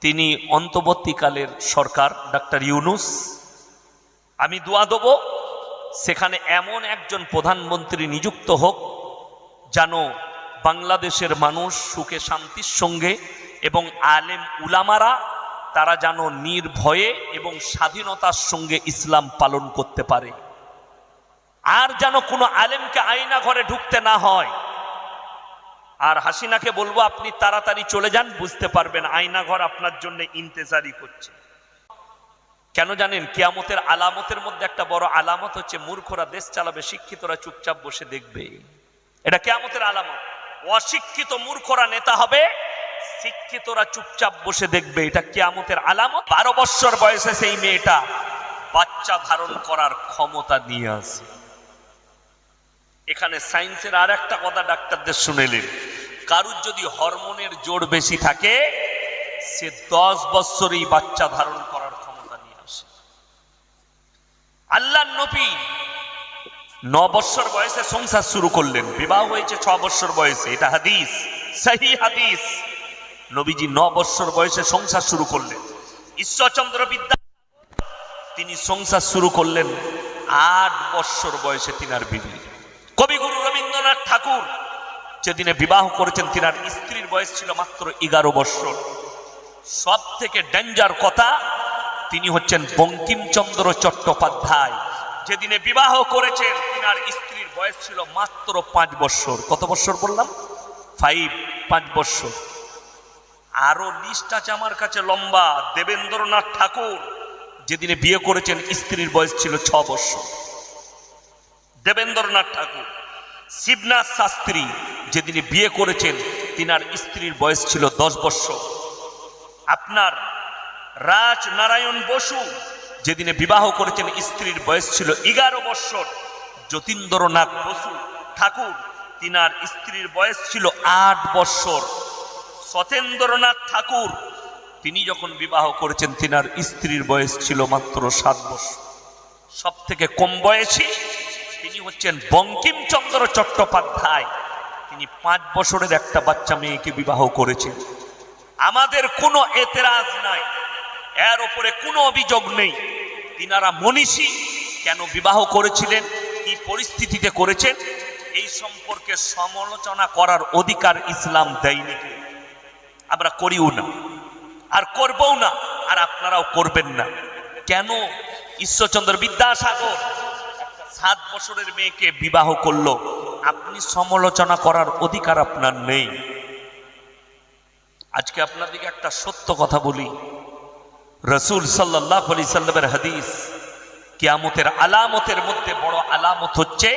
তিনি অন্তর্বর্তীকালের সরকার ডাক্তার ইউনূস, আমি দোয়া দেব সেখানে এমন একজন প্রধানমন্ত্রী নিযুক্ত হোক যেন বাংলাদেশের মানুষ সুখে শান্তির সঙ্গে এবং আলেম উলামারা তারা যেন নির্ভয়ে এবং স্বাধীনতার সঙ্গে ইসলাম পালন করতে পারে। আর যেন কোনো আলেমকে আয়না ঘরে ঢুকতে না হয়। আর হাসিনাকে বলবো আপনি তাড়াতাড়ি চলে যান, বুঝতে পারবেন আয়না ঘর আপনার জন্য ইন্তেজারি করছে। কেন জানেন? কিয়ামতের আলামতের মধ্যে একটা বড় আলামত হচ্ছে মূর্খরা দেশ চালাবে, শিক্ষিতরা চুপচাপ বসে দেখবে। এটা কিয়ামতের আলামত। অশিক্ষিত মূর্খরা নেতা হবে, শিক্ষিতরা চুপচাপ বসে দেখবে। এটা কিয়ামতের আলামত। 12 বছর বয়সে সেই মেয়েটা বাচ্চা ধারণ করার ক্ষমতা নিয়ে আসে। এখানে সায়েন্সের আর একটা কথা ডাক্তারদের শুনেলেন, কারুর যদি হরমোনের জোর বেশি থাকে সে 10 বছরেই বাচ্চা ধারণ করার ক্ষমতা নিয়ে আসে। আল্লাহর নবী 9 বছর বয়সে সংসার শুরু করলেন, বিবাহ হয়েছে 6 বছর বয়সে। এটা হাদিস, সহিহ হাদিস। নবীজি 9 বছর বয়সে সংসার শুরু করলেন। ঈশ্বরচন্দ্র বিদ্যাসাগর তিনি সংসার শুরু করলেন 8 বছর বয়সে তিনার বিবি। কবিগুরু রবীন্দ্রনাথ ঠাকুর যেদিনে বিবাহ করেছেন তিনার স্ত্রীর বয়স ছিল মাত্র 11 বছর। সব থেকে ডেঞ্জার কথা, তিনি হচ্ছেন বঙ্কিমচন্দ্র চট্টোপাধ্যায়। যেদিনে বিবাহ করেছেন তিনার স্ত্রীর বয়স ছিল মাত্র 5 বছর। কত বছর বললাম? 5 বছর। আরো লিস্ট আছে আমার কাছে লম্বা। দেবেন্দ্রনাথ ঠাকুর যেদিনে বিয়ে করেছেন স্ত্রীর বয়স ছিল 6 বছর। দেবেন্দ্রনাথ ঠাকুর। শিবনাথ শাস্ত্রী যেদিনে বিয়ে করেছেন তিনার স্ত্রীর বয়স ছিল 10 বছর। আপনার রাজনারায়ণ বসু যেদিনে বিবাহ করেছেন স্ত্রীর বয়স ছিল 11 বছর। যতীন্দ্রনাথ বসু ঠাকুর তিনার স্ত্রীর বয়স ছিল 8 বছর। সত্যেন্দ্রনাথ ঠাকুর তিনি যখন বিবাহ করেছেন তিনার স্ত্রীর বয়স ছিল মাত্র 7 বছর। সব থেকে কম বয়সী তিনি হচ্ছেন বঙ্কিমচন্দ্র চট্টোপাধ্যায়। তিনি 5 বছরের একটা বাচ্চা মেয়েকে বিবাহ করেছেন। আমাদের কোনো এতরাজ নাই, এর উপরে কোনো অভিযোগ নেই। তিনারা মনীষী, কেন বিবাহ করেছিলেন, কি পরিস্থিতিতে করেছেন, এই সম্পর্কে সমালোচনা করার অধিকার ইসলাম দেয়নি। আমরা করিও না, আর করবও না, আর আপনারাও করবেন না। কেন? ঈশ্বরচন্দ্র বিদ্যাসাগর 7 বছরের মেয়েকে বিবাহ করলো, আপনি সমালোচনা করার অধিকার আপনার নেই। আজকে আপনাদেরকে একটা সত্য কথা বলি, রাসূল সাল্লাল্লাহু আলাইহি সাল্লামের হাদিস, কিয়ামতের আলামতের মধ্যে বড় আলামত হচ্ছে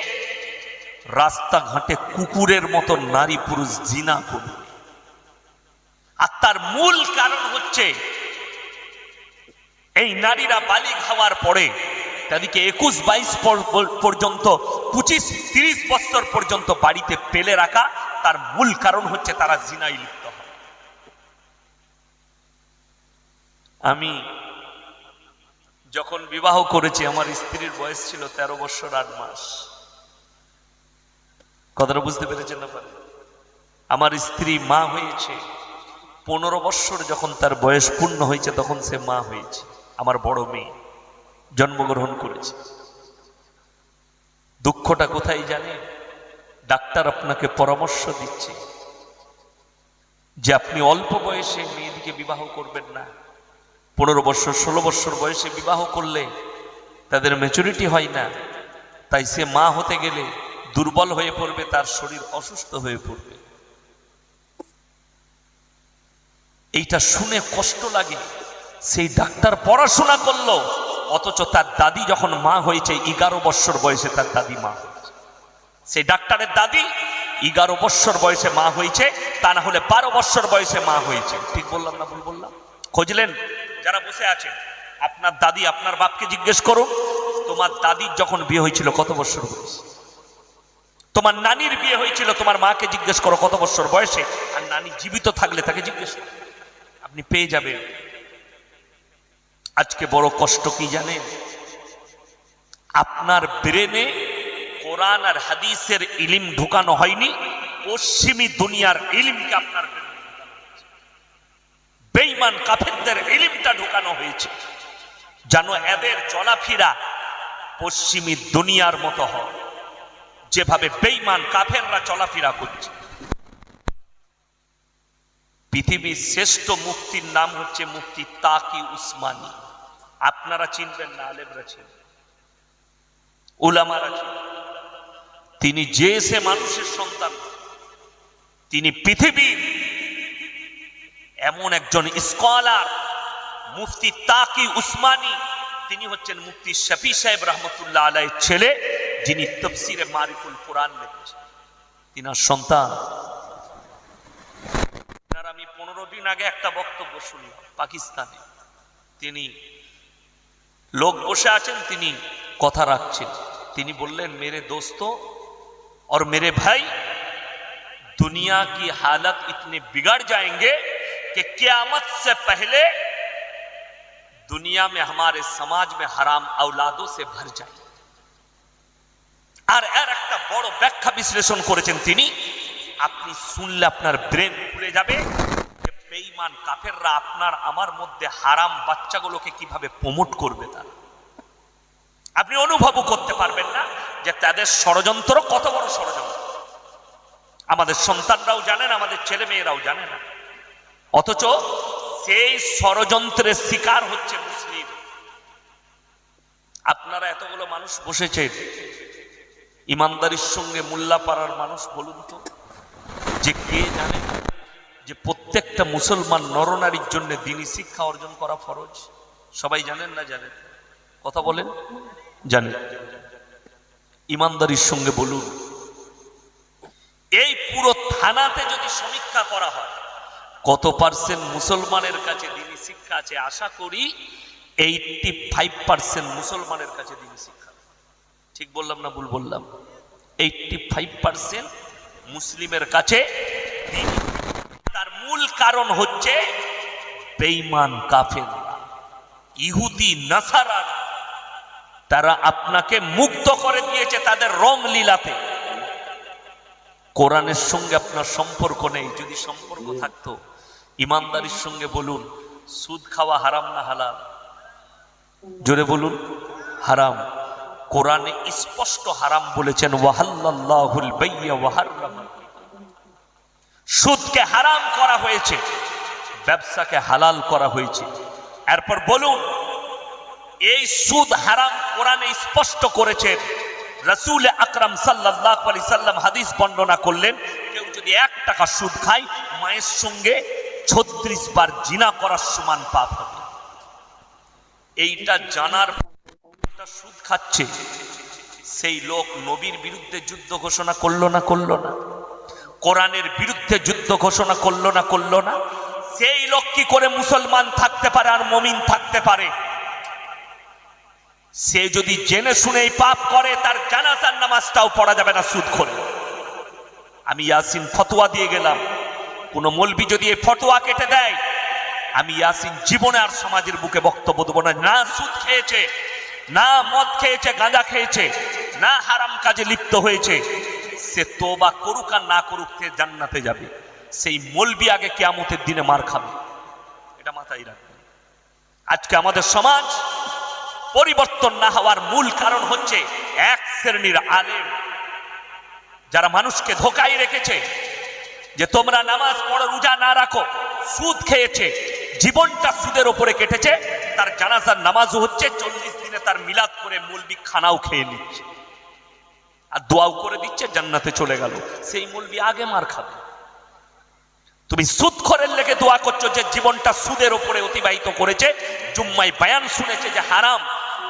রাস্তাঘাটে কুকুরের মতো নারী পুরুষ জিনা করবে। আর তার মূল কারণ হচ্ছে এই নারীরা বালিগ হওয়ার পরে তাদেরকে 21-22 পর্যন্ত 25-30 বছর পর্যন্ত বাড়িতে ফেলে রাখা, তার মূল কারণ হচ্ছে তারা জিনায় লিপ্ত হয়। আমি যখন বিবাহ করেছি আমার স্ত্রীর বয়স ছিল 13 বছর 8 মাস। কথাটা বুঝতে পেরেছেন আপনারা? আমার স্ত্রী মা হয়েছে 15 বছর, যখন তার বয়স পূর্ণ হয়েছে তখন সে মা হয়েছে। আমার বড় মেয়ে জন্মগ্রহণ করেছে। দুঃখটা কোথায় জানেন? ডাক্তার আপনাকে পরামর্শ দিচ্ছে যে আপনি অল্প বয়সে মেয়েদিকে বিবাহ করবেন না। 15 বছর 16 বছর বয়সে বিবাহ করলে তাদের ম্যাচুরিটি হয় না, তাই সে মা হতে গেলে দুর্বল হয়ে পড়বে, তার শরীর অসুস্থ হয়ে পড়বে। এইটা শুনে কষ্ট লাগে। সেই ডাক্তার পড়াশোনা করলো, অথচ তার দাদি যখন মা হয়েছে 11 বছর বয়সে তার দাদি মা হয়েছে। সেই ডাক্তারের দাদি 11 বছর বয়সে মা হয়েছে, তা না হলে 12 বছর বয়সে মা হয়েছে। ঠিক বললাম না ভুল বললাম? খুঁজলেন যারা বসে আছেন, আপনার দাদি আপনার বাপকে জিজ্ঞেস করুন তোমার দাদির যখন বিয়ে হয়েছিল কত বছর বয়সে। তোমার নানির বিয়ে হয়েছিল তোমার মাকে জিজ্ঞেস করো কত বছর বয়সে। আর নানি জীবিত থাকলে তাকে জিজ্ঞেস করো, আপনি পেয়ে যাবেন। আজকে বড় কষ্ট কি জানেন? আপনার ব্রেনে কোরআন আর হাদিসের ইলম ঢুকানো হয়নি, পশ্চিমী দুনিয়ার ইলমকে আপনার ব্রেনে ঢুকানো হয়েছে। বেঈমান কাফেরদের ইলমটা ঢোকানো হয়েছে যেন এদের চলাফেরা পশ্চিমী দুনিয়ার মতো হয়, যেভাবে বেঈমান কাফেররা চলাফেরা করছে। পৃথিবীর শ্রেষ্ঠ মুফতির নাম হচ্ছে মুফতি তাকি উসমানী। আপনারা চিনবেন না, আলেমরা চিনবেন, উলামারা চিনবেন। তিনি যে সে মানুষের সন্তান, তিনি পৃথিবীর এমন একজন স্কলার মুফতি তাকি উসমানী। তিনি হচ্ছেন মুফতি শফি সাহেব রহমতুল্লাহ আলাইহির ছেলে, যিনি তাফসীরে মারিফুল কোরআন লিখেছেন, তিনার সন্তান। আমি 15 দিন আগে একটা বক্তব্য শুনি পাকিস্তানে, তিনি লোক বসে আছেন, তিনি কথা রাখছেন। তিনি বললেন, मेरे दोस्तों और मेरे भाई, दुनिया की हालत इतने बिगड़ जाएंगे कि क़यामत से पहले दुनिया में हमारे समाज में हराम औलादों से भर जाए। আর এর একটা বড় ব্যাখ্যা বিশ্লেষণ করেছেন তিনি, আপনি শুনলে আপনার ব্রেন খুলে যাবে যে বেঈমান কাফেররা আপনার আমার মধ্যে হারাম বাচ্চাগুলোকে কিভাবে প্রমোট করবে। তারা আপনি অনুভবও করতে পারবেন না যে তাদের ষড়যন্ত্র কত বড় ষড়যন্ত্র। আমাদের সন্তানরাও জানেন, আমাদের ছেলে মেয়েরাও জানে না, অথচ সেই ষড়যন্ত্রের শিকার হচ্ছে মুসলিম। আপনারা এতগুলো মানুষ বসেছেন, ইমানদারির সঙ্গে মোল্লাপাড়ার মানুষ বলুন তো, যে কে জানে যে প্রত্যেকটা মুসলমান নরনারীর জন্য দ্বীনি শিক্ষা অর্জন করা ফরজ? সবাই জানেন না জানেন? কথা বলেন, জানেন? ইমানদারির সঙ্গে বলুন, এই পুরো থানাতে যদি সমীক্ষা করা হয় কত পার্সেন্ট মুসলমানের কাছে দ্বীনি শিক্ষা আছে? আশা করি 85% মুসলমানের কাছে দ্বীনি শিক্ষা। ঠিক বললাম না ভুল বললাম? 85% মুসলিমের কাছে দ্বীনি। তার মূল কারণ হচ্ছে বেঈমান কাফেররা, ইহুদি নাসারা। তারা আপনাকে মুগ্ধ করে দিয়েছে তাদের রং লীলাতে। কোরআনের সঙ্গে আপনার সম্পর্ক নেই। যদি সম্পর্ক থাকতো, ইমানদারির সঙ্গে বলুন, সুদ খাওয়া হারাম না হালাল? জোরে বলুন, হারাম। কোরআনে স্পষ্ট হারাম বলেছেন, ওয়াহাল্লাল্লাহুল বাইয়া ওয়া হাররামা। সুদকে হারাম করা হয়েছে, ব্যবসাকে হালাল করা হয়েছে। এরপর বলুন, এই সুদ হারাম কোরআনে স্পষ্ট করেছে। রাসূল আকরাম সাল্লাল্লাহু আলাইহি সাল্লাম হাদিস বর্ণনা করলেন, কেউ যদি 1 টাকা সুদ খায়, মায়ের সঙ্গে 36 বার জিনা করার সমান পাপ হবে। এইটা জানার সুদ খাচ্ছে, সেই লোক নবীর বিরুদ্ধে যুদ্ধ ঘোষণা করলো না করলো না? কোরআনের বিরুদ্ধে যুদ্ধ ঘোষণা করলো না করলো না? সেই লোক কি করে মুসলমান থাকতে পারে আর মুমিন থাকতে পারে? সে যদি জেনে শুনেই পাপ করে, তার জানাজার নামাজটাও পড়া যাবে না সুদ করে। আমি ইয়াসিন ফতোয়া দিয়ে গেলাম, কোন মৌলবি যদি এই ফতোয়া কেটে দেয়, আমি ইয়াসিন জীবনে আর সমাজের বুকে বক্তব্য দেবো না। না সুদ খেয়েছে, না মদ খেয়েছে, গাঁজা খেয়েছে, না হারাম কাজে লিপ্ত হয়েছে, সে তওবা করুক আর না করুক, সে জান্নাতে যাবে। সেই মৌলবি আগে কিয়ামতের দিনে মার খাবে, এটা মাথায় রাখবেন। আজকে আমাদের সমাজ পরিবর্তন না হওয়ার মূল কারণ হচ্ছে এক শ্রেণীর আলেম, যারা মানুষকে ধোকায় রেখেছে যে তোমরা নামাজ পড়ো, রোজা না রাখো। সুদ খেয়েছে, জীবনটা সুদের উপরে কেটেছে। তার জানাজার নামাজও হচ্ছে, 40 দিনে তার মিলাদ করে মৌলবি খানাও খেয়ে নিচ্ছে আর দোয়াও করে দিচ্ছে, জান্নাতে চলে গেল। সেই মৌলবি আগে মার খাবে। তুমি সুদখোরের লেগে দোয়া করছো যে জীবনটা সুদের উপরে অতিবাহিত করেছে, জুম্মায় বয়ান শুনেছে যে হারাম,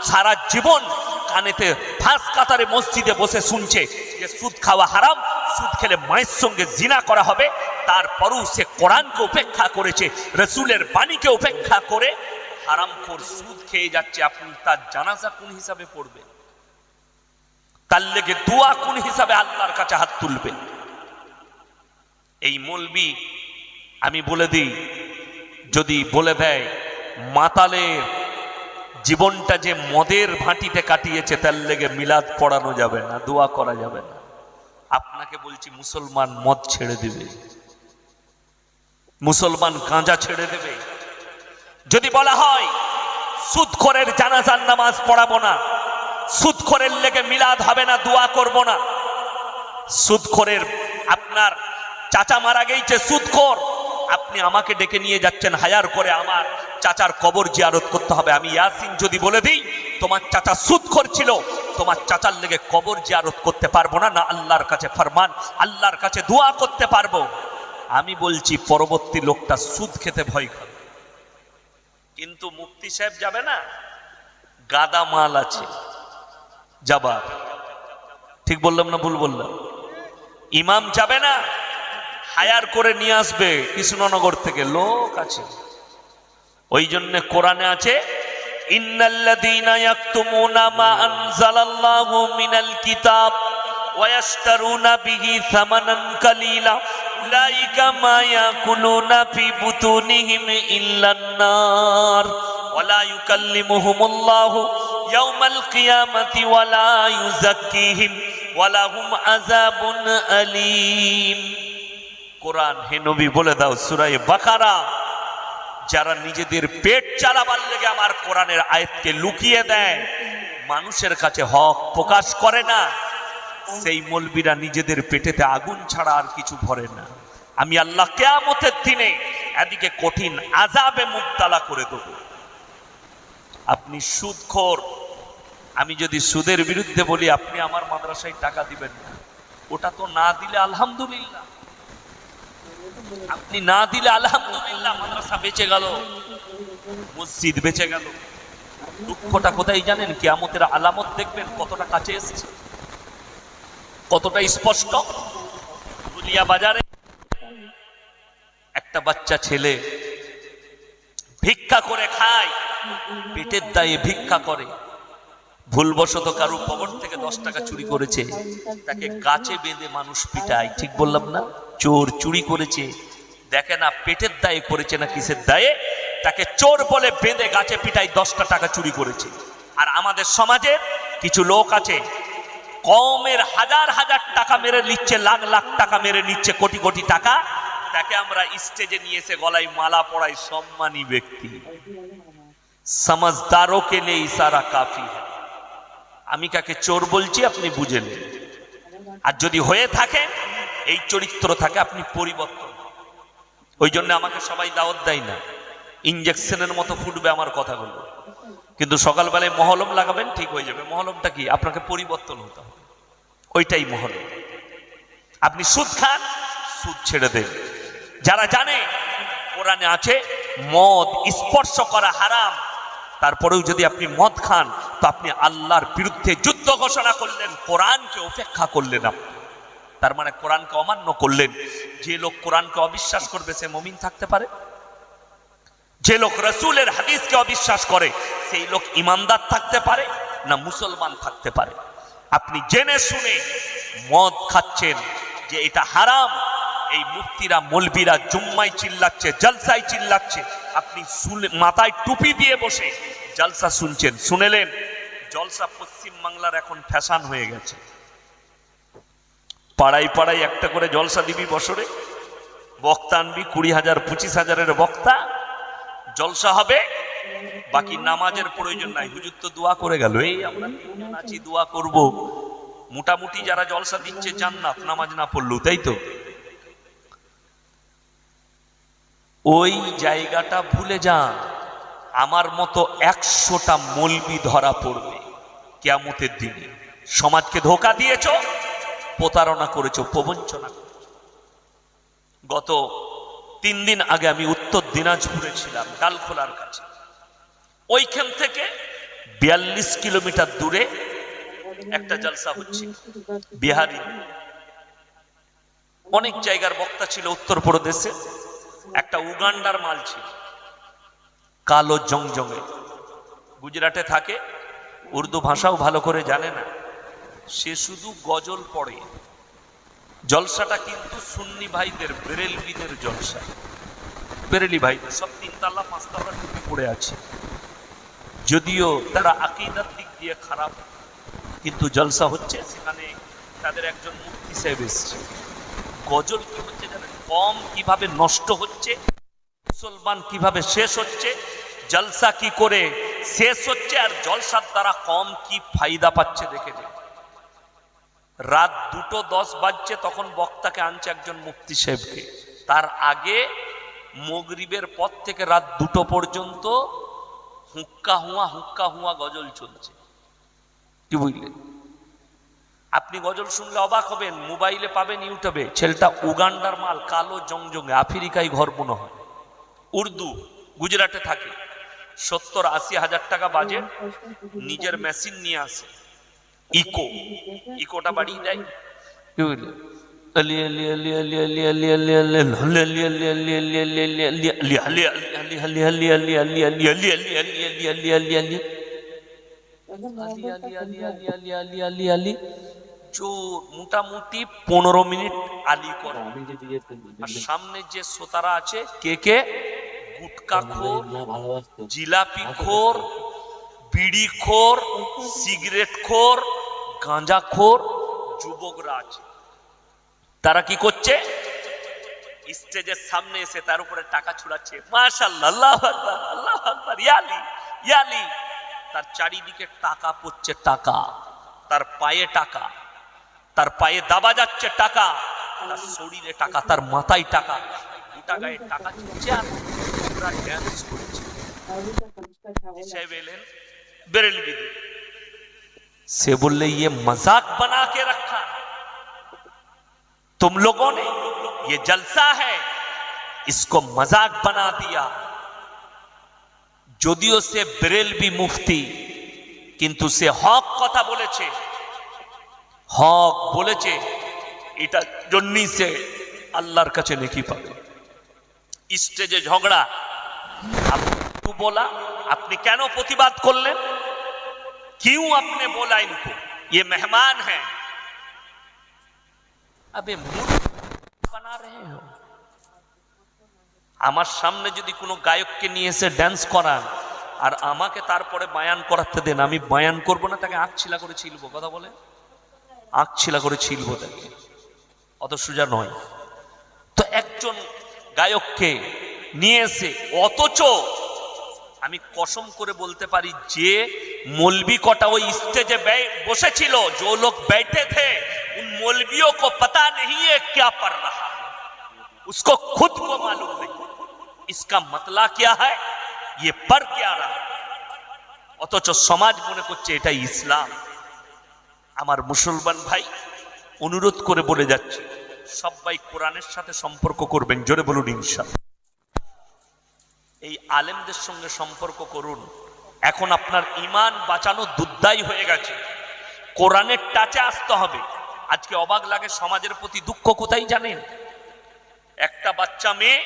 সারা জীবন কানেতে ফাঁস কাতারে মসজিদে বসে শুনছে যে সুদ খাওয়া হারাম, সুদ খেলে মায়ের সঙ্গে জিনা করা হবে। তারপরও সে কোরআনকে উপেক্ষা করেছে, রসুলের বাণীকে উপেক্ষা করে হারামখোর সুদ খেয়ে যাচ্ছে। আপনি তার জানাজা কোন হিসাবে পড়বেন? তার লেগে দোয়া কোন হিসাবে আল্লাহর কাছে হাত তুলবেন? এই মৌলবি, আমি বলে দিই, যদি বলে দেয় মাতালের জীবনটা যে মদের ভাটিতে কাটিয়েছে, তার লেগে মিলাদ পড়ানো যাবে না, দোয়া করা যাবে না। আপনাকে বলছি, মুসলমান মদ ছেড়ে দেবে, মুসলমান গাঁজা ছেড়ে দেবে, যদি বলা হয় সুদখোরের জানাজার নামাজ পড়াবো না, সুদখোরের লেগে মিলাদ হবে না, দোয়া করব না, সুদখোরের আপনার চাচা মারা গেছে সুদখোর, আপনি আমাকে ডেকে নিয়ে যাচ্ছেন হায়ার করে আমার চাচার কবর জিয়ারত করতে হবে, আমি ইয়াসিন যদি বলে দিই তোমার চাচা সুদখোর ছিল, তোমার চাচার লেগে কবর জিয়ারত করতে পারবো না, না আল্লাহর কাছে ফরমান, আল্লাহর কাছে দোয়া করতে পারবো। আমি বলছি পরবর্তী লোকটা সুদ খেতে ভয় করে, কিন্তু মুফতি সাহেব যাবে না, গাদা মাল আছে যাবার, ঠিক বললাম না ভুল বললাম? ইমাম যাবে না, হায়ার করে নিয়ে আসবে কৃষ্ণনগর থেকে লোক আছে। ওই জন্য কোরআনে আছে ইন্নাল্লাযীনা ইয়াকতুমুনা মা আনজালাল্লাহু মিনাল কিতাব ওয়া ইয়াশতারুনা বিহি সামানান কালীলা উলাইকা মা ইয়াকুলুনা ফি বুতুনিহিম ইল্লান নার ওয়া লা ইউকাল্লিমুহুমুল্লাহু ইয়াওমাল কিয়ামাতি ওয়া লা ইউযাক্কিহিম ওয়া লাহুম আযাবুন আলীম। কোরআন হে নবী বলে দাও সূরা বাকারা, যারা নিজেদের পেট চালাবার লেগে আমার কোরআনের আয়াতকে লুকিয়ে দেয়, মানুষের কাছে হক প্রকাশ করে না, সেই মৌলবীরা নিজেদের পেটেতে আগুন ছাড়া আর কিছু ভরে না। আমি আল্লাহ কিয়ামতের দিনে এদিকে কঠিন আযাবে মুবতালা করে দেব। আপনি সুদখোর, আমি যদি সুদের বিরুদ্ধে বলি আপনি আমার মাদ্রাসায় টাকা দিবেন না, ওটা তো না দিলে আলহামদুলিল্লাহ, আপনি না দিলে আলহামদুলিল্লাহ, মাদ্রাসা বেঁচে গেল, মসজিদ বেঁচে গেল। দুঃখটা কোথায় জানেন? কিয়ামতের আলামত দেখবেন কতটা কাছে এসেছে, কতটা স্পষ্ট। পুরুলিয়া বাজারে একটা বাচ্চা ছেলে ভিক্ষা করে খায়, পেটের দায়ে ভিক্ষা করে, ভুলবশত কারো পকেট থেকে 10 টাকা চুরি করেছে, তাকে গাছে বেঁধে মানুষ পিটায়, ঠিক বললাম না? চোর চুরি করেছে, দেখে না পেটের দায়ে করেছে না কিসের দায়ে, তাকে চোর বলে বেঁধে গাছে পিটায়, 10টা টাকা চুরি করেছে। আর আমাদের সমাজের কিছু লোক আছে কমের হাজার হাজার টাকা মেরে নিচ্ছে, লাখ লাখ টাকা মেরে নিচ্ছে, কোটি কোটি টাকা, তাকে আমরা স্টেজে নিয়ে এসে গলায় মালা পরাই, সম্মানী ব্যক্তি। समझदारों के लिए इशारा काफी है। আমি কাকে চোর বলছি আপনি বুঝে নেন। আর যদি হয়ে থাকে এই চরিত্র থাকে, আপনি পরিবর্তন। ওই জন্য আমাকে সবাই দাওয়াত দেয় না, ইনজেকশনের মতো ফুটবে আমার কথাগুলো, কিন্তু সকালবেলায় মহলম লাগাবেন ঠিক হয়ে যাবে। মহলমটা কি? আপনাকে পরিবর্তন হতে হবে, ওইটাই মহলম। আপনি সুদ খান, সুদ ছেড়ে দেন। যারা জানে কোরআনে আছে মদ স্পর্শ করা হারাম, তারপরেও যদি আপনি মদ খান তো আপনি আল্লাহর বিরুদ্ধে যুদ্ধ ঘোষণা করলেন, কোরআনকে উপেক্ষা করলেন আপনি, তার মানে কোরআনকে অমান্য করলেন। যে লোক কোরআনকে অবিশ্বাস করবে সে মুমিন থাকতে পারে? যে লোক রাসূলের হাদিসকে অবিশ্বাস করে সেই লোক ইমানদার থাকতে পারে না মুসলমান থাকতে পারে? আপনি জেনে শুনে মদ খাচ্ছেন যে এটা হারাম, এই মুফতিরা মৌলবীরা জুম্মায় চিল্লাচ্ছে, জলসায় চিল্লাচ্ছে, আপনি মাথায় টুপি দিয়ে বসে জলসা শুনছেন। শুনেলেন জলসা পশ্চিম বাংলার এখন ফ্যাশন হয়ে গেছে, পাড়ায় পাড়ায় একটা করে জলসা দিবি, বছরে বক্তা আনবি, 20,000 25,000-এর বক্তা, জলসা হবে, বাকি নামাজের প্রয়োজন নাই, হুজুর তো দোয়া করে গেল, এই আমরা তিনজন আছি দোয়া করব। মোটামুটি যারা জলসা দিচ্ছে জান্নাত, নামাজ না পড়লেও, তাই তো? ওই জায়গাটা ভুলে যান। আমার মতো 100টা মৌলবি ধরা পড়বে কিয়ামতের দিনে। সমাজকে ধোঁকা দিয়েছ, প্রতারণা করেছো, প্রবঞ্চনা করেছো। গত 3 দিন আগে আমি উত্তর দিনাজপুরে ছিলাম, ডালখোলার কাছে। ওইখান থেকে 42 কিলোমিটার দূরে একটা জলসা হচ্ছে, বিহারি অনেক জায়গার বক্তা ছিল। উত্তরপ্রদেশে একটা উগান্ডার মাল ছিল, কালো জংজঙে, গুজরাটে থাকে, উর্দু ভাষাও ভালো করে জানে না, সে শুধু গজল পড়ে। জলসাটা কিন্তু সুন্নি ভাইদের, বেরেলভিদের জলসা, বেরেলি ভাইদের, সব 3 তালা 5 তালা টুপি পড়ে আছে, যদিও তারা আকীদার দিক দিয়ে খারাপ, কিন্তু জলসা হচ্ছে। সেখানে তাদের একজন মুফতি সাহেব এসেছে। গজল কি হচ্ছে জানেন? কম কিভাবে নষ্ট হচ্ছে, মুসলমান কিভাবে শেষ হচ্ছে, জলসা কি করে শেষ হচ্ছে আর জলসার দ্বারা কম কি ফায়দা পাচ্ছে দেখে নিন। রাত 2:10 বাজছে, তখন বক্তাকে আনছে একজন মুফতি সাহেবকে। তার আগে মাগরিবের পর থেকে রাত 2টো পর্যন্ত হুক্কা হুয়া গজল চলছে। কি বুঝলেন? আপনি গজল শুনলে অবাক হবেন, মোবাইলে পাবেন ইউটিউবে, ছেলেটা উগান্ডার মাল, কালো জংজঙ্গে, আফ্রিকায় ঘর মনে হয়, উর্দু, গুজরাটে থাকে, 70-80 হাজার টাকা বাজেট, নিজের মেশিন নিয়ে আসে, ইকোটা বাড়িয়ে দেয়। কি বুঝলেন? মোটামুটি 15 মিনিট আলী করে। আর সামনে যে শ্রোতারা আছে কে কে গুটকা খোর, জিলাপি খোর, বিড়ি খোর, সিগারেট খোর, গাঁজা খোর যুবকরা আছে। তারা কি করছে? স্টেজের সামনে এসে তার উপরে টাকা ছুড়াচ্ছে। মাশাআল্লাহ, আল্লাহু আকবার, আল্লাহু আকবার, ইয়ালি ইয়ালি। তার চারিদিকে টাকা পড়ছে, টাকা, তার পায়ে টাকা, তার পায়ে দাবা যাচ্ছে টাকা, তার শরীরে টাকা, তার মাথায় টাকা, গোটা গায়ে টাকা ছুটছে আর ওরা ড্যান্স করছে। সাহেব এলেন বেরেলভি, से बोले ये मजाक बना के रखा तुम लोगों ने, ये जलसा है, इसको मजाक बना दिया। যদিও সে বেরেলভি মুফতি, কিন্তু সে হক কথা বলেছে, হক বলেছে, এটা জন্যই সে আল্লাহর কাছে নেকি পাবে। স্টেজে ঝগড়া, আপনি বলা, আপনি কেন প্রতিবাদ করলেন? क्यों आपने बोला इनको ये मेहमान है? अबे मूर्ख बना रहे हो। আমার সামনে যদি কোনো গায়ককে নিয়ে এসে ড্যান্স করান আর আমাকে তারপরে বায়ান করাতে দেন, আমি বায়ান করব না, তাকে আঁকছিলা করে ছিলবো। কথা বলে আঁকছিলা করে ছিলবো তাকে, অত সোজা নয়। তো একজন গায়ককে নিয়ে এসে, অথচ আমি কসম করে বলতে পারি যে मौलवी कोटा वो स्टेज बसेছিল, जो लोग बैठे थे उन मौलवियों को पता नहीं है क्या पढ़ रहा है, उसको खुद को मालूम नहीं इसका मतलब क्या है, ये पढ़ क्या रहा है। অথচ সমাজ মনে করছে এটা ইসলাম। আমার মুসলমান ভাই, অনুরোধ করে বলে যাচ্ছে, সবাই কোরআনের সাথে সম্পর্ক করবেন, জোরে বলুন ইনশাআল্লাহ। এই আলেমদের সঙ্গে সম্পর্ক করুন। এখন আপনার ঈমান বাঁচানো দুর্দায়ী হয়ে গেছে, কোরআনের টাচে আসতে হবে। আজকে অবাক লাগে, সমাজের প্রতি দুঃখ কোথায় জানেন? একটা বাচ্চা মেয়ে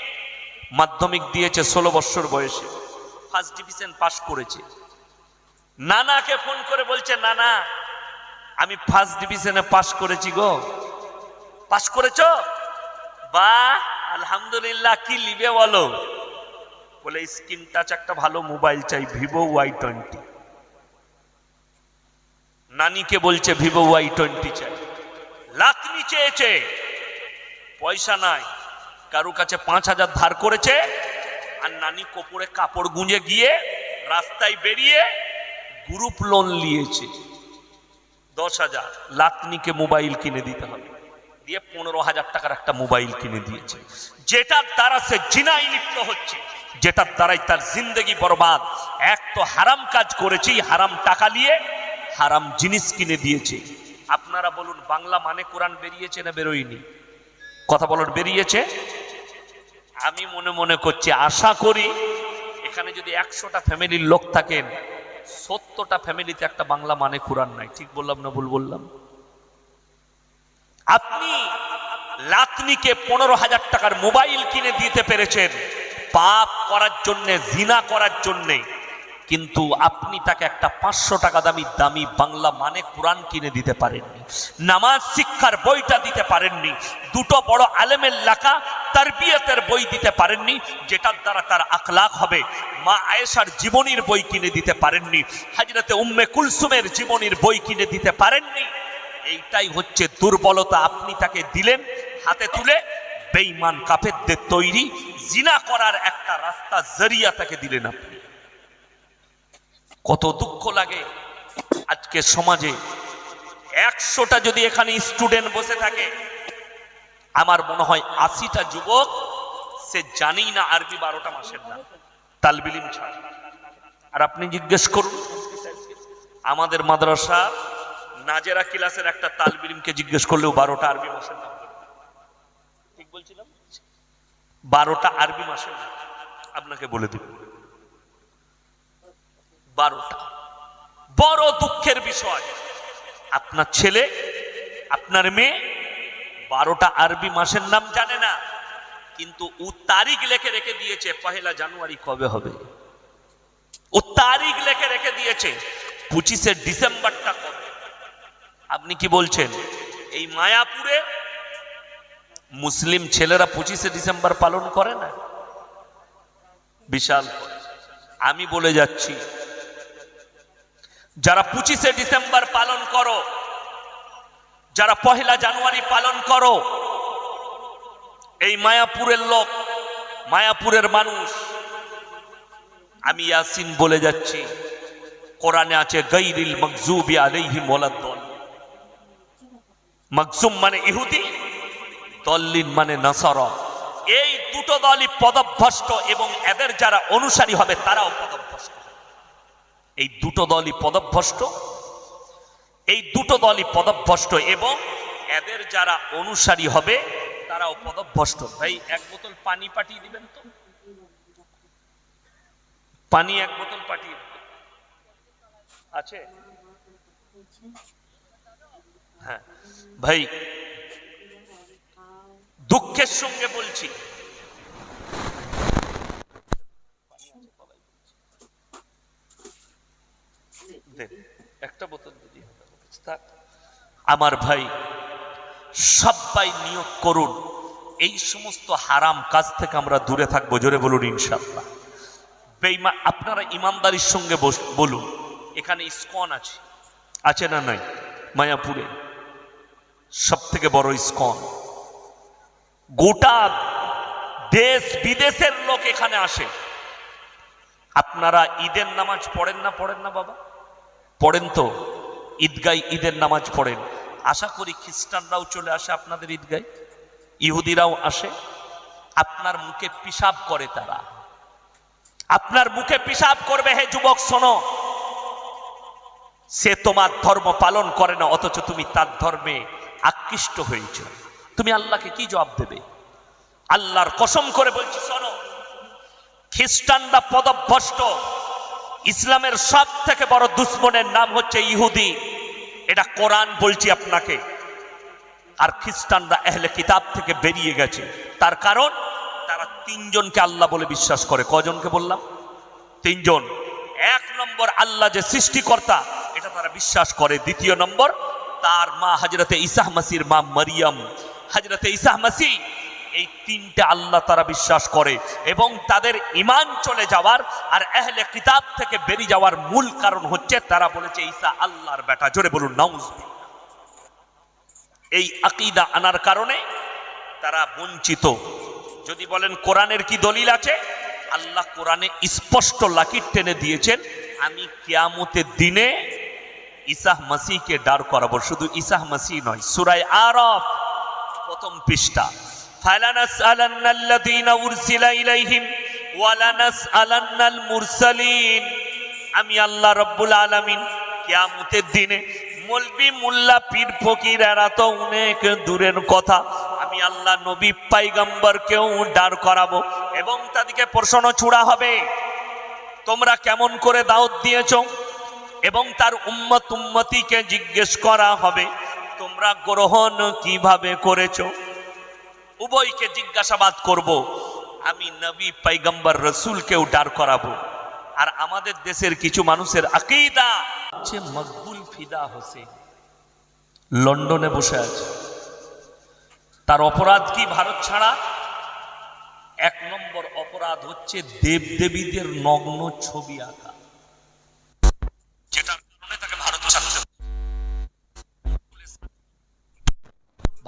মাধ্যমিক দিয়েছে 16 বছর বয়সে, ফার্স্ট ডিভিশন পাস করেছে। নানাকে ফোন করে বলছে, নানা আমি ফার্স্ট ডিভিশনে পাস করেছি গো। পাস করেছো? বাহ, আলহামদুলিল্লাহ। কি লিবে বলো? বলে স্ক্রিন টাচ একটা ভালো মোবাইল চাই, ভিভো Y20। নানিকে বলছে ভিভো Y20 চাই। লাখনি চেয়েছে, পয়সা নাই, কারো কাছে 5000 ধার করেছে, আর নানি কোপরে কাপড় গুঁজে গিয়ে রাস্তায় বেরিয়ে গ্রুপ লোন নিয়েছে 10,000। লাতনিকে মোবাইল কিনে দিতে হবে, দিয়ে 15,000 টাকার একটা মোবাইল কিনে দিয়েছে, যেটার দ্বারা সে জিনায় লিপ্ত হচ্ছে, যেটার দ্বারাই তার জিন্দগি বরবাদ। এক তো হারাম কাজ করেছি, হারাম টাকা নিয়ে হারাম জিনিস কিনে দিয়েছে। আপনারা বলুন, বাংলা মানে কোরআন বেরিয়েছে না বেরোয়নি? কথা বলুন, বেরিয়েছে? আমি মনে মনে করছি, আশা করি এখানে যদি 100টা ফ্যামিলির লোক থাকেন, 70টা ফ্যামিলিতে একটা বাংলা মানে কোরআন নাই। ঠিক বললাম না ভুল বললাম? আপনি লাতনিকে 15,000 টাকার মোবাইল কিনে দিতে পেরেছেন পাপ করার জন্য, জিনা করার জন্য, কিন্তু আপনি তাকে একটা 500 টাকা দামি বাংলা মানে কোরআন কিনে দিতে পারেননি, নামাজ শিক্ষার বইটা দিতে পারেননি, দুটো বড় আলেমের লেখা তারবিয়তের বই দিতে পারেননি, যেটার দ্বারা তার আখলাক হবে। মা আয়েশার জীবনীর বই কিনে দিতে পারেননি, হযরতে উম্মে কুলসুমের জীবনীর বই কিনে দিতে পারেননি। এইটাই হচ্ছে দুর্বলতা। আপনি তাকে দিলেন হাতে তুলে, বেঈমান কাফেরদের তৈরি জিনা করার একটা রাস্তা, জরিয়া তাকে দিলেন আপনি। কত দুঃখ লাগে আজকে সমাজে। 100টা যদি এখানে স্টুডেন্ট বসে থাকে, আমার মনে হয় 80টা যুবক সে জানেই না আরবি 12টা মাসের নাম, তালবিল ইলম ছাড়া। আর আপনি জিজ্ঞেস করুন আমাদের মাদ্রাসা নাজেরা ক্লাসের একটা তালবিল ইলমকে জিজ্ঞেস করলেও 12টা আরবি মাসের নাম বলবে। ঠিক বলছিলাম? 12টা আরবি মাসের নাম আপনাকে বলে দিব। 12টা। বড় দুঃখের বিষয়, আপনার ছেলে আপনার মেয়ে 12টা আরবি মাসের নাম জানে না, কিন্তু ও তারিখ লিখে রেখে দিয়েছে 1 জানুয়ারি কবে হবে। ও তারিখ লিখে রেখে দিয়েছে 25শে ডিসেম্বরটা কবে। আপনি কি বলছেন এই মায়াপুরে মুসলিম ছেলেরা 25শে ডিসেম্বর পালন করে না? বিশাল। আমি বলে যাচ্ছি যারা 25শে ডিসেম্বর পালন করো, যারা 1 জানুয়ারি পালন করো, এই মায়াপুরের লোক, মায়াপুরের মানুষ, আমি ইয়াসিন বলে যাচ্ছি, কোরআনে আছে গায়রিল মাগজুবি আলাইহিম ওয়ালাদ-দাল্লিন। মাগজুম মানে ইহুদি, দল্লিন মানে নাসারা। এই দুটো দলই পদভ্রষ্ট এবং এদের যারা অনুসারী হবে তারাও পদভ্রষ্ট। এই দুটো দলই পদভ্রষ্ট, এই দুটো দলই পদভ্রষ্ট এবং এদের যারা অনুসারী হবে তারাও পদভ্রষ্ট। ভাই 1 বোতল পানি পাঠিয়ে দিবেন তো, পানি 1 বোতল পাঠিয়ে দিবেন। আছে? হ্যাঁ ভাই, দুঃখের সঙ্গে বলছি, একটা বোতল দিয়ে আমার ভাই সবাই নিয়ত করুন এই সমস্ত হারাম কাজ থেকে আমরা দূরে থাকবো। জোরে বলুন ইনশাআল্লাহ। বেঈমান আপনারা ইমানদারির সঙ্গে বলুন, এখানে ইসকন আছে, আছে না নাই? মায়াপুরে সব থেকে বড় ইসকন, গোটা দেশ বিদেশের লোক এখানে আসে। আপনারা ঈদের নামাজ পড়েন না? পড়েন না বাবা? পড়েন তো? ঈদগায় ঈদের নামাজ পড়েন। আশা করি খ্রিস্টানরাও চলে আসে আপনাদের ঈদগায়, ইহুদিরাও আসে। আপনার মুখে পিশাব করে তারা, আপনার মুখে পিশাব করবে। হে যুবক শোনো, সে তোমার ধর্ম পালন করে না, অথচ তুমি তার ধর্মে আকৃষ্ট হয়েছ। তুমি আল্লাহকে কি জবাব দেবে? আল্লাহর কসম করে বলছি শোনো, খ্রিস্টানরা পদভ্রষ্ট। ইসলামের সব থেকে বড় দুশ্মনের নাম হচ্ছে ইহুদি, এটা কোরআন বলছি আপনাকে। আর খ্রিস্টানরা আহলে কিতাব থেকে বেরিয়ে গেছে, তার কারণ তারা 3 জনকে আল্লাহ বলে বিশ্বাস করে। কজনকে বললাম? 3 জন। 1 নম্বর আল্লাহ যে সৃষ্টিকর্তা এটা তারা বিশ্বাস করে। 2 নম্বর তার মা হযরতে ঈসা মসির মা মারিয়াম, হযরতে ঈসা মসি, এই 3টে আল্লাহ তারা বিশ্বাস করে। এবং তাদের ঈমান চলে যাওয়ার আর আহলে কিতাব থেকে বেরিয়ে যাওয়ার মূল কারণ হচ্ছে তারা বলেছে ঈসা আল্লাহর বেটা। জোরে বলুন নাউজুবিল্লাহ। এই আকীদা আনার কারণে তারা বঞ্চিত। যদি বলেন কোরআনের কি দলিল আছে, আল্লাহ কোরআনে স্পষ্ট লাকির টেনে দিয়েছেন, আমি কিয়ামতের দিনে ঈসা মসিহকে দাঁড় করাবো। শুধু ঈসা মসিহ নয়, সূরা আরাফ 1ম পৃষ্ঠা, ফালানাসআলান্নাল্লাযীনা উরসিলা ইলাইহিম ওয়ালানাসআলান্নাল মুরসালিন। আমি আল্লাহ রাব্বুল আলামিন কিয়ামতের দিনে মলবি মোল্লা পীর ফকির এরা তো অনেক দূরের কথা, আমি আল্লাহ নবী পয়গম্বরকেও দাঁড় করাবো এবং তাদেরকে প্রশ্ন ছুড়া হবে, তোমরা কেমন করে দাওয়াত দিয়েছো, এবং তার উম্মত উম্মতিকে জিজ্ঞেস করা হবে তোমরা গ্রহণ কিভাবে করেছো। উভয়কে জিজ্ঞাসাবাদ করব। আমি নবী পয়গম্বর রসুলকেও দাঁড় করাবো। আর আমাদের দেশের কিছু মানুষের আকীদা হচ্ছে মকবুল ফিদা হোসেন লন্ডনে বসে আছে। তার অপরাধ কি? ভারত ছাড়া 1 নম্বর অপরাধ হচ্ছে দেবদেবীদের নগ্ন ছবি আঁকা, যেটার কারণে তাকে ভারত ছাড়তে।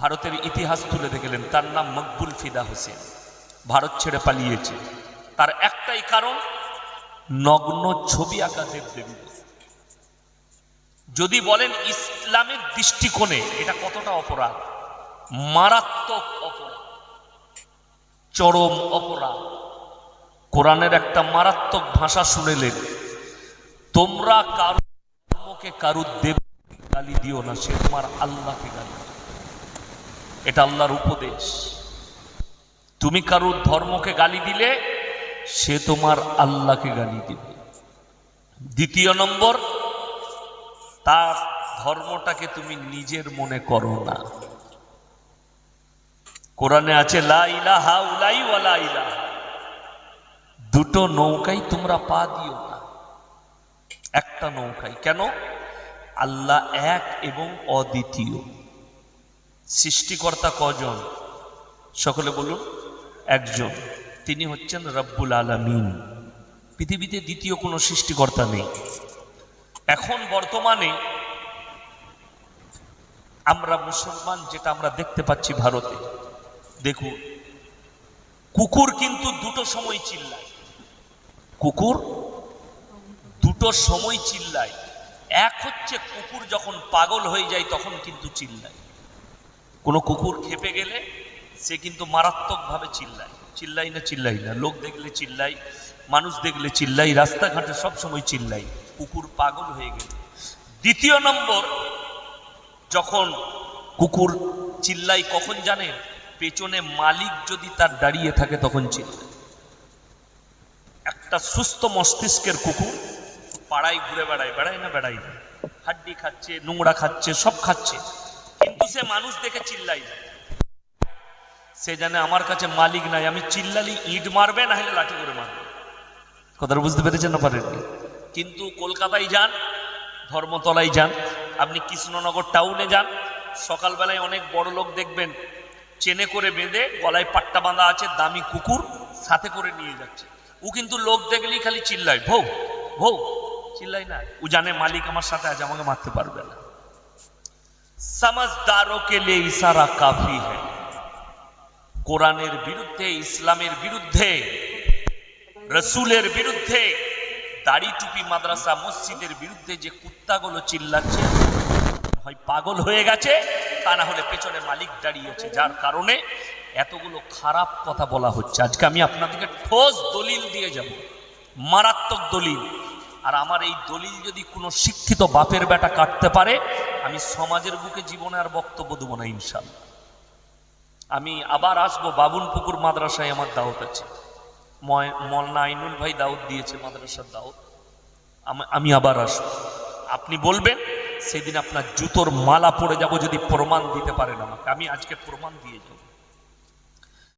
ভারতের ইতিহাস তুলে দেখলেন, তার নাম মকবুল ফিদা হোসেন, ভারত ছেড়ে পালিয়েছে। তার একটাই কারণ, নগ্ন ছবি আঁকা দেবদেবী। যদি বলেন ইসলামের দৃষ্টিকোণে এটা কতটা অপরাধ, মারাত্মক অপরাধ, চরম অপরাধ। কোরআনের একটা মারাত্মক ভাষা শুনেলেন, তোমরা কারো ধর্মকে কারো দেব গালি দিও না, সে তোমার আল্লাহকে গালি দিও। এটা আল্লাহর উপদেশ। তুমি কারো ধর্মকে গালি দিলে সে তোমার আল্লাহকে গালি দিবে। দ্বিতীয় নম্বর, তার ধর্মটাকে তুমি নিজের মনে করো না। কোরআনে আছে লা ইলাহা উলাই ওয়া লা ইলাহা, দুটো নৌকায় তোমরা পা দিও না, একটা নৌকায়। কেন? আল্লাহ এক এবং অদ্বিতীয়। সৃষ্টিকর্তা কজন? সকলে বলুন, একজন, তিনি হচ্ছেন রব্বুল আলামিন। পৃথিবীতে দ্বিতীয় কোনো সৃষ্টিকর্তা নেই। এখন বর্তমানে আমরা মুসলমান যেটা আমরা দেখতে পাচ্ছি ভারতে, দেখুন কুকুর কিন্তু দুটো সময় চিল্লায়, কুকুর দুটো সময় চিল্লায়। এক হচ্ছে কুকুর যখন পাগল হয়ে যায় তখন কিন্তু চিল্লায়। কোনো কুকুর খেপে গেলে সে কিন্তু মারাত্মকভাবে চিল্লায়। চিল্লাই না? চিল্লাই না। লোক দেখলে চিল্লাই, মানুষ দেখলে চিল্লাই, রাস্তাঘাটে সব সময় চিল্লাই, কুকুর পাগল হয়ে গেলে। দ্বিতীয় নম্বর, যখন কুকুর চিল্লাই কখন জানেন? পেছনে মালিক যদি তার দাঁড়িয়ে থাকে তখন চিল্লায়। একটা সুস্থ মস্তিষ্কের কুকুর পাড়ায় ঘুরে বেড়ায়, বেড়ায় না? বেড়ায় না। হাড্ডি খাচ্ছে, নোংরা খাচ্ছে, সব খাচ্ছে, কিন্তু সে মানুষ দেখে চিল্লাই না। সে জানে আমার কাছে মালিক নাই, আমি চিল্লালি ইট মারবে, না হলে লাঠি করে মারবে। কথাটা বুঝতে পেরেছেন না পারেননি? কিন্তু কলকাতায় যান, ধর্মতলায় যান, আপনি কৃষ্ণনগর টাউনে যান, সকালবেলায় অনেক বড় লোক দেখবেন চেনে করে বেঁধে গলায় পাট্টা বাঁধা আছে, দামি কুকুর সাথে করে নিয়ে যাচ্ছে। ও কিন্তু লোক দেখলেই খালি চিল্লায়, ভৌ ভৌ, চিল্লাই না। ও জানে মালিক আমার সাথে আছে, আমাকে মারতে পারবে না। समझदारों के लिए इशारा काफी है। কোরআনের বিরুদ্ধে, ইসলামের বিরুদ্ধে, রসুলের বিরুদ্ধে, দাড়ি টুপি মাদ্রাসা মসজিদের বিরুদ্ধে যে কুত্তাগুলো চিল্লাচ্ছে, হয় পাগল হয়ে গেছে, তা না হলে পেছনে মালিক দাঁড়িয়েছে, যার কারণে এতগুলো খারাপ কথা বলা হচ্ছে। আজকে আমি আপনাদেরকে ঠোস দলিল দিয়ে যাব, মারাত্মক দলিল। আর আমার এই দলিল যদি কোনো শিক্ষিত বাপের বেটা কাটতে পারে, আমি সমাজের বুকে জীবনে আর বক্তব্য দেবো না ইনশাল্লাহ। আমি আবার আসবো, বাবুনপুকুর মাদ্রাসায় আমার দাওয়াত আছে, মৌলানা আইনুল ভাই দাওয়াত দিয়েছে, মাদ্রাসার দাওয়াত। আমি আবার আসবো। আপনি বলবেন, সেদিন আপনার জুতোর মালা পড়ে যাব যদি প্রমাণ দিতে পারেন আমাকে। আমি আজকে প্রমাণ দিয়ে যাব।